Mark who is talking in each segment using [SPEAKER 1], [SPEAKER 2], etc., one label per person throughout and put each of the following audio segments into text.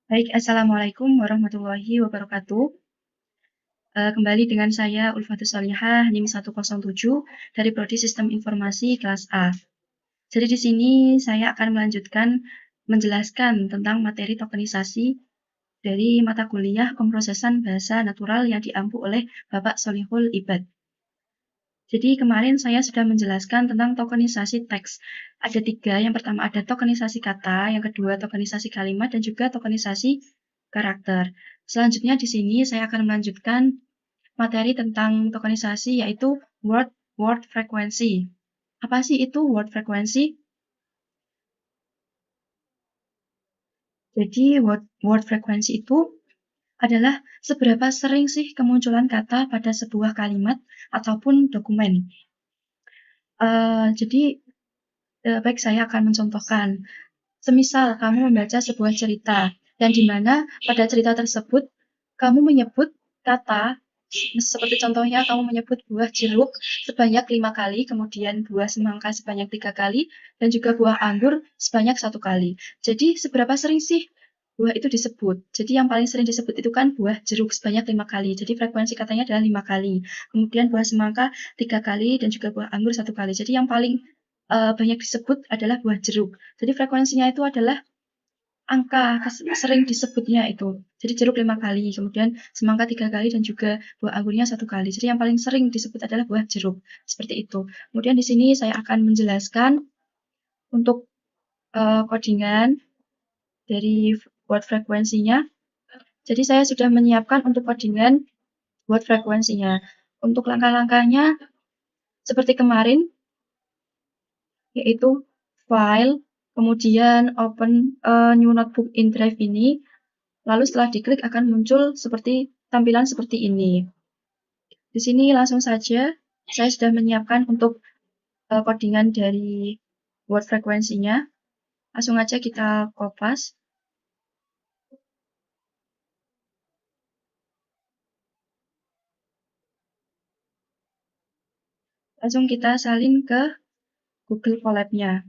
[SPEAKER 1] Baik, Assalamualaikum warahmatullahi wabarakatuh. Kembali dengan saya Ulfatus Solihah, NIM 107 dari Prodi Sistem Informasi kelas A. Jadi di sini saya akan melanjutkan menjelaskan tentang materi tokenisasi dari mata kuliah pemrosesan bahasa natural yang diampu oleh Bapak Solihul Ibad. Jadi kemarin saya sudah menjelaskan tentang tokenisasi teks. Ada tiga, yang pertama ada tokenisasi kata, yang kedua tokenisasi kalimat, dan juga tokenisasi karakter. Selanjutnya di sini saya akan melanjutkan materi tentang tokenisasi yaitu word frequency. Apa sih itu word frequency? Jadi word frequency itu adalah seberapa sering sih kemunculan kata pada sebuah kalimat ataupun dokumen. Jadi baik, saya akan mencontohkan. Semisal kamu membaca sebuah cerita, dan di mana pada cerita tersebut kamu menyebut kata, seperti contohnya kamu menyebut buah jeruk sebanyak 5 kali, kemudian buah semangka sebanyak 3 kali, dan juga buah anggur sebanyak 1 kali. Jadi seberapa sering sih buah itu disebut? Jadi yang paling sering disebut itu kan buah jeruk sebanyak 5 kali. Jadi frekuensi katanya adalah 5 kali. Kemudian buah semangka 3 kali dan juga buah anggur 1 kali. Jadi yang paling banyak disebut adalah buah jeruk. Jadi frekuensinya itu adalah angka sering disebutnya itu. Jadi jeruk 5 kali, kemudian semangka 3 kali, dan juga buah anggurnya 1 kali. Jadi yang paling sering disebut adalah buah jeruk. Seperti itu. Kemudian di sini saya akan menjelaskan untuk codingan dari word frekuensinya. Jadi saya sudah menyiapkan untuk codingan word frekuensinya. Untuk langkah-langkahnya seperti kemarin, yaitu file, kemudian open new notebook in Drive ini, lalu setelah diklik akan muncul seperti tampilan seperti ini. Di sini langsung saja saya sudah menyiapkan untuk codingan dari word frekuensinya. Langsung aja kita kopas. Langsung kita salin ke Google Colab-nya.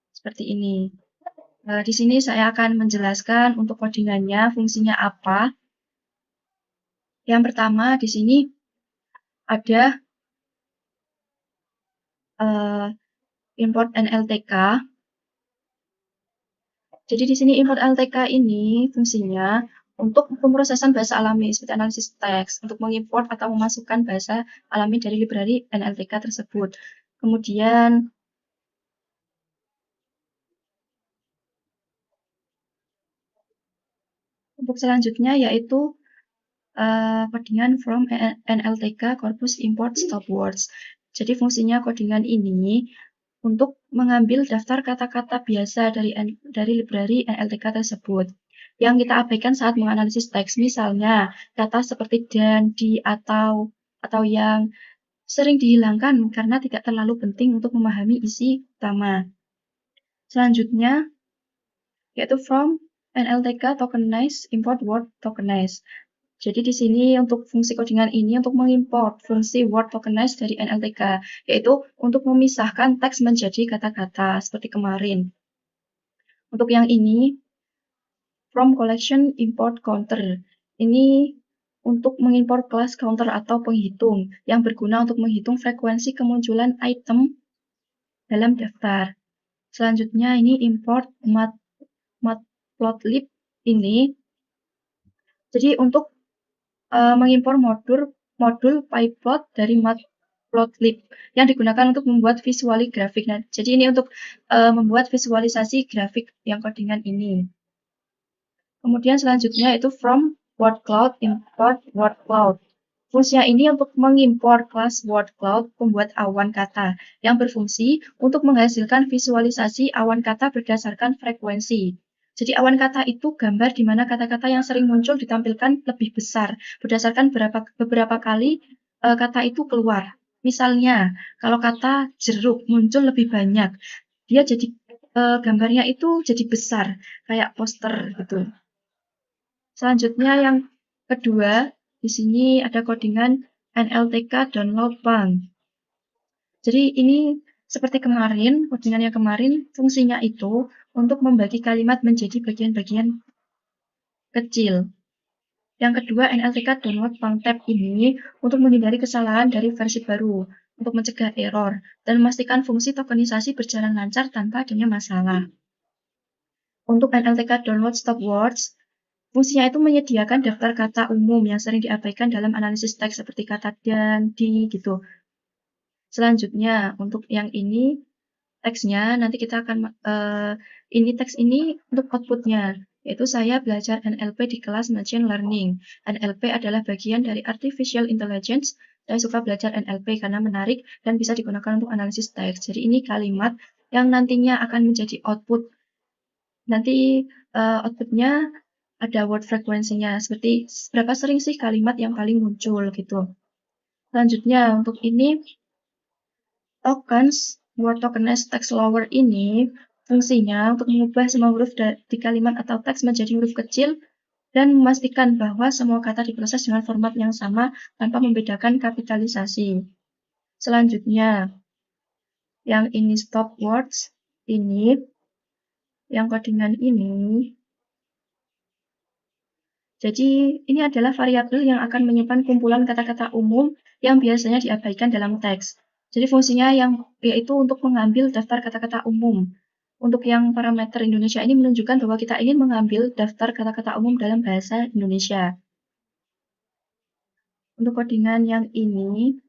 [SPEAKER 1] Seperti ini. Di sini saya akan menjelaskan untuk codingannya, fungsinya apa. Yang pertama di sini ada import NLTK. Jadi di sini import LTK ini fungsinya untuk pemrosesan bahasa alami seperti analisis teks, untuk mengimport atau memasukkan bahasa alami dari library NLTK tersebut. Kemudian untuk selanjutnya yaitu codingan from NLTK corpus import stop words. Jadi fungsinya codingan ini untuk mengambil daftar kata-kata biasa dari library NLTK tersebut yang kita abaikan saat menganalisis teks. Misalnya kata seperti dan, di, atau yang sering dihilangkan karena tidak terlalu penting untuk memahami isi utama. Selanjutnya yaitu from NLTK tokenize import word tokenize. Jadi di sini untuk fungsi codingan ini untuk mengimport fungsi word tokenize dari NLTK, yaitu untuk memisahkan teks menjadi kata-kata seperti kemarin. Untuk yang ini, from collection import counter. Ini untuk mengimport kelas counter atau penghitung yang berguna untuk menghitung frekuensi kemunculan item dalam daftar. Selanjutnya ini import matplotlib ini. Jadi untuk mengimpor modul pyplot dari matplotlib yang digunakan untuk membuat visuali grafik. Nah, jadi ini untuk membuat visualisasi grafik yang codingan ini. Kemudian selanjutnya itu from word cloud import word cloud. Fungsinya ini untuk mengimpor kelas word cloud pembuat awan kata yang berfungsi untuk menghasilkan visualisasi awan kata berdasarkan frekuensi. Jadi awan kata itu gambar di mana kata-kata yang sering muncul ditampilkan lebih besar berdasarkan beberapa kali kata itu keluar. Misalnya, kalau kata jeruk muncul lebih banyak, dia jadi gambarnya itu jadi besar, kayak poster gitu. Selanjutnya yang kedua, di sini ada codingan NLTK download bank. Jadi ini seperti kemarin, codingan yang kemarin, fungsinya itu untuk membagi kalimat menjadi bagian-bagian kecil. Yang kedua, NLTK download tab ini untuk menghindari kesalahan dari versi baru, untuk mencegah error, dan memastikan fungsi tokenisasi berjalan lancar tanpa adanya masalah. Untuk NLTK download stop words, fungsinya itu menyediakan daftar kata umum yang sering diabaikan dalam analisis teks seperti kata dan, di, gitu. Selanjutnya, untuk yang ini, teksnya, nanti kita akan, ini teks ini untuk outputnya, yaitu saya belajar NLP di kelas Machine Learning. NLP adalah bagian dari Artificial Intelligence. Saya suka belajar NLP karena menarik dan bisa digunakan untuk analisis teks. Jadi ini kalimat yang nantinya akan menjadi output. Nanti outputnya ada word frekuensinya, seperti berapa sering sih kalimat yang paling muncul gitu. Selanjutnya untuk ini tokens, word tokenized text lower ini fungsinya untuk mengubah semua huruf di kalimat atau teks menjadi huruf kecil dan memastikan bahwa semua kata diproses dengan format yang sama tanpa membedakan kapitalisasi. Selanjutnya, yang ini stop words, ini, yang codingan ini, jadi ini adalah variabel yang akan menyimpan kumpulan kata-kata umum yang biasanya diabaikan dalam teks. Jadi fungsinya yaitu untuk mengambil daftar kata-kata umum. Untuk yang parameter Indonesia ini menunjukkan bahwa kita ingin mengambil daftar kata-kata umum dalam bahasa Indonesia. Untuk codingan yang ini,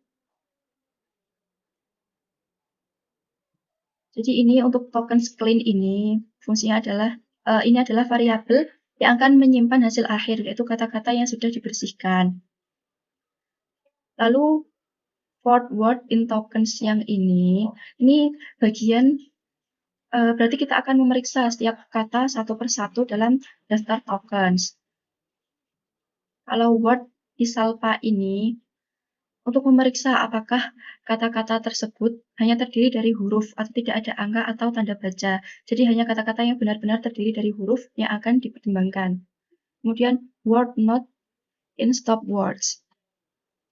[SPEAKER 1] jadi ini untuk tokens clean ini, fungsinya adalah, ini adalah variabel yang akan menyimpan hasil akhir, yaitu kata-kata yang sudah dibersihkan. Lalu forward in tokens yang ini bagian berarti kita akan memeriksa setiap kata satu persatu dalam daftar tokens. Kalau word isalpa ini untuk memeriksa apakah kata-kata tersebut hanya terdiri dari huruf atau tidak ada angka atau tanda baca. Jadi hanya kata-kata yang benar-benar terdiri dari huruf yang akan dipertimbangkan. Kemudian word not in stop words.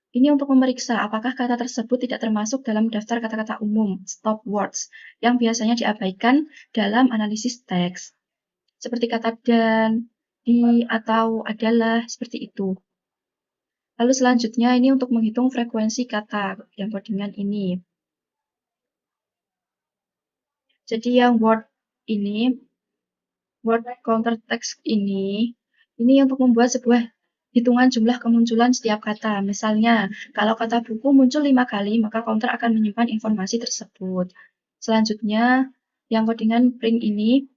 [SPEAKER 1] Ini untuk memeriksa apakah kata tersebut tidak termasuk dalam daftar kata-kata umum, stop words, yang biasanya diabaikan dalam analisis teks. Seperti kata dan, di, atau adalah, seperti itu. Lalu selanjutnya ini untuk menghitung frekuensi kata yang codingan ini. Jadi yang word ini, word counter text ini untuk membuat sebuah hitungan jumlah kemunculan setiap kata. Misalnya, kalau kata buku muncul 5 kali, maka counter akan menyimpan informasi tersebut. Selanjutnya, yang codingan print ini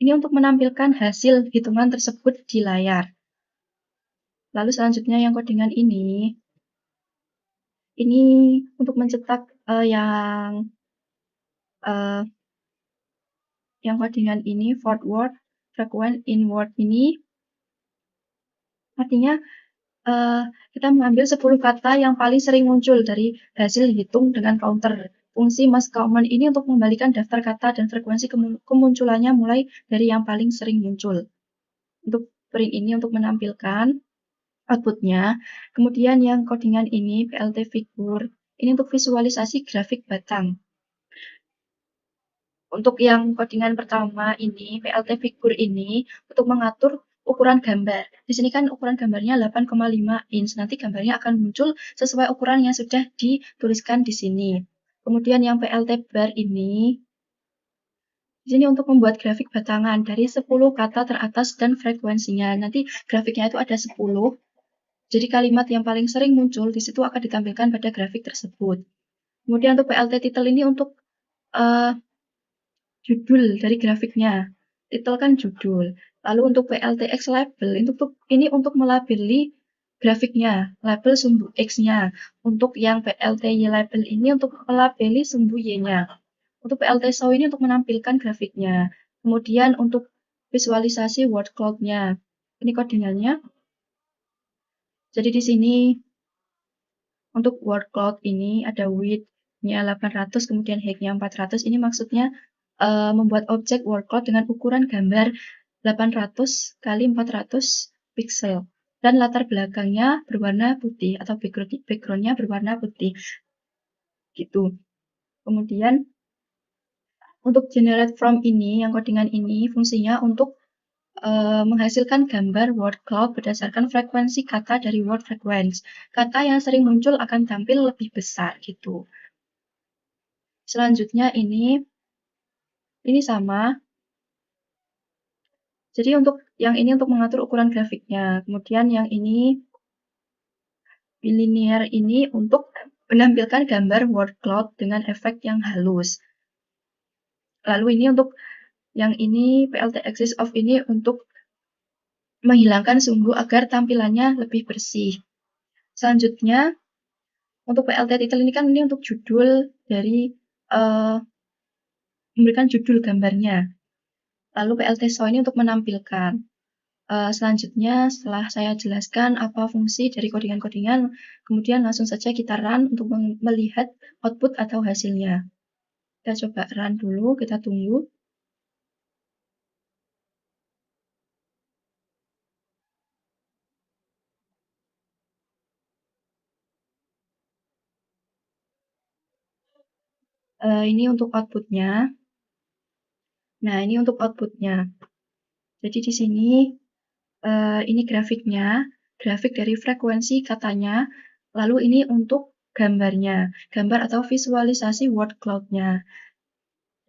[SPEAKER 1] untuk menampilkan hasil hitungan tersebut di layar. Lalu selanjutnya yang codingan ini untuk mencetak yang codingan ini forward frequent inward ini artinya kita mengambil 10 kata yang paling sering muncul dari hasil hitung dengan counter. Fungsi most common ini untuk mengembalikan daftar kata dan frekuensi kemunculannya mulai dari yang paling sering muncul. Untuk print ini untuk menampilkan outputnya. Kemudian yang codingan ini PLT figure ini untuk visualisasi grafik batang. Untuk yang codingan pertama ini, PLT figure ini untuk mengatur ukuran gambar. Di sini kan ukuran gambarnya 8,5 inch. Nanti gambarnya akan muncul sesuai ukuran yang sudah dituliskan di sini. Kemudian yang PLT bar ini, di sini untuk membuat grafik batangan dari 10 kata teratas dan frekuensinya. Nanti grafiknya itu ada 10. Jadi kalimat yang paling sering muncul di situ akan ditampilkan pada grafik tersebut. Kemudian untuk PLT title ini untuk judul dari grafiknya. Titel kan judul. Lalu untuk PLTX label, ini untuk melabeli grafiknya, label sumbu X-nya. Untuk yang PLTY label ini untuk melabeli sumbu Y-nya. Untuk PLT show ini untuk menampilkan grafiknya. Kemudian untuk visualisasi word cloud-nya. Ini codingannya. Jadi di sini untuk word cloud ini ada width-nya 800, kemudian height-nya 400. Ini maksudnya membuat objek word cloud dengan ukuran gambar 800 kali 400 pixel. Dan latar belakangnya berwarna putih atau background-nya berwarna putih. Gitu. Kemudian Untuk generate from ini, yang codingan ini fungsinya untuk menghasilkan gambar word cloud berdasarkan frekuensi kata dari word frequency. Kata yang sering muncul akan tampil lebih besar gitu. Selanjutnya ini sama. Jadi untuk yang ini untuk mengatur ukuran grafiknya. Kemudian yang ini bilinear ini untuk menampilkan gambar word cloud dengan efek yang halus. Lalu ini untuk yang ini PLT axis of ini untuk menghilangkan sumbu agar tampilannya lebih bersih. Selanjutnya untuk PLT title ini kan ini untuk judul dari memberikan judul gambarnya. Lalu PLT show ini untuk menampilkan. Selanjutnya setelah saya jelaskan apa fungsi dari codingan-codingan, kemudian langsung saja kita run untuk melihat output atau hasilnya. Kita coba run dulu, kita tunggu. Ini untuk outputnya. Nah, ini untuk outputnya. Jadi di sini ini grafiknya, grafik dari frekuensi katanya, lalu ini untuk gambarnya, gambar atau visualisasi word cloud-nya.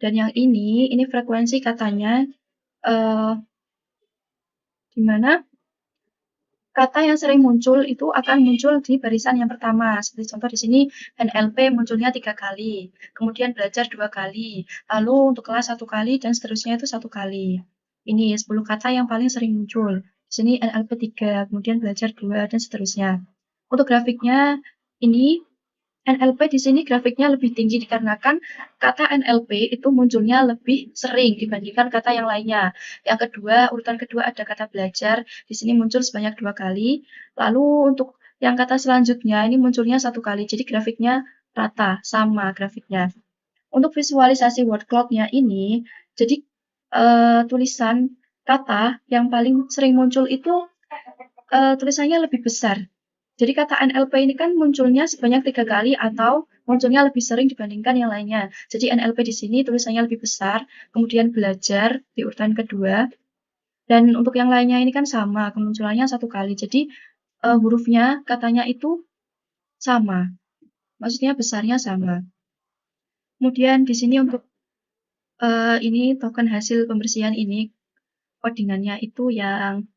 [SPEAKER 1] Dan yang ini frekuensi katanya, di mana kata yang sering muncul itu akan muncul di barisan yang pertama. Seperti contoh di sini NLP munculnya 3 kali, kemudian belajar 2 kali, lalu untuk kelas 1 kali, dan seterusnya itu 1 kali. Ini 10 kata yang paling sering muncul. Di sini NLP 3, kemudian belajar 2, dan seterusnya. Untuk grafiknya ini NLP di sini grafiknya lebih tinggi dikarenakan kata NLP itu munculnya lebih sering dibandingkan kata yang lainnya. Yang kedua, urutan kedua ada kata belajar, di sini muncul sebanyak 2 kali. Lalu untuk yang kata selanjutnya ini munculnya 1 kali, jadi grafiknya rata, sama grafiknya. Untuk visualisasi word cloud-nya ini, jadi tulisan kata yang paling sering muncul itu tulisannya lebih besar. Jadi kata NLP ini kan munculnya sebanyak 3 kali atau munculnya lebih sering dibandingkan yang lainnya. Jadi NLP di sini tulisannya lebih besar, kemudian belajar di urutan kedua, dan untuk yang lainnya ini kan sama, kemunculannya 1 kali. Jadi hurufnya katanya itu sama, maksudnya besarnya sama. Kemudian di sini untuk ini token hasil pembersihan ini, codingannya itu yang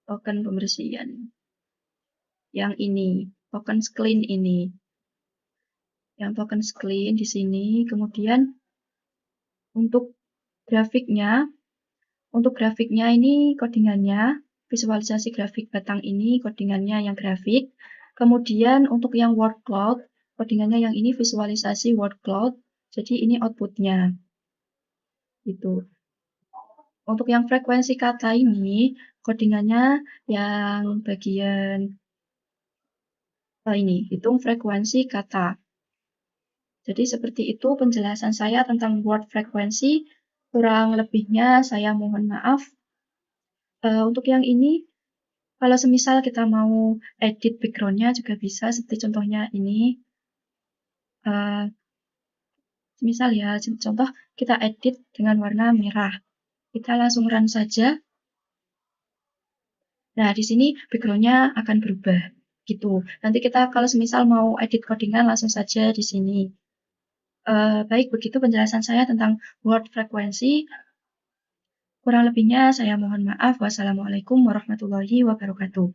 [SPEAKER 1] token pembersihan. Yang ini, token clean ini. Yang token clean di sini, kemudian untuk grafiknya ini codingannya, visualisasi grafik batang ini codingannya yang grafik. Kemudian untuk yang word cloud, codingannya yang ini visualisasi word cloud, jadi ini outputnya. Gitu. Untuk yang frekuensi kata ini, codingannya yang bagian ini, hitung frekuensi kata. Jadi seperti itu penjelasan saya tentang word frekuensi. Kurang lebihnya saya mohon maaf. Untuk yang ini, kalau semisal kita mau edit background-nya juga bisa, seperti contohnya ini. Misal ya, contoh kita edit dengan warna merah. Kita langsung run saja. Nah, di sini background-nya akan berubah. Gitu. Nanti kita kalau semisal mau edit codingan langsung saja di sini. Baik, begitu penjelasan saya tentang word frekuensi. Kurang lebihnya saya mohon maaf. Wassalamualaikum warahmatullahi wabarakatuh.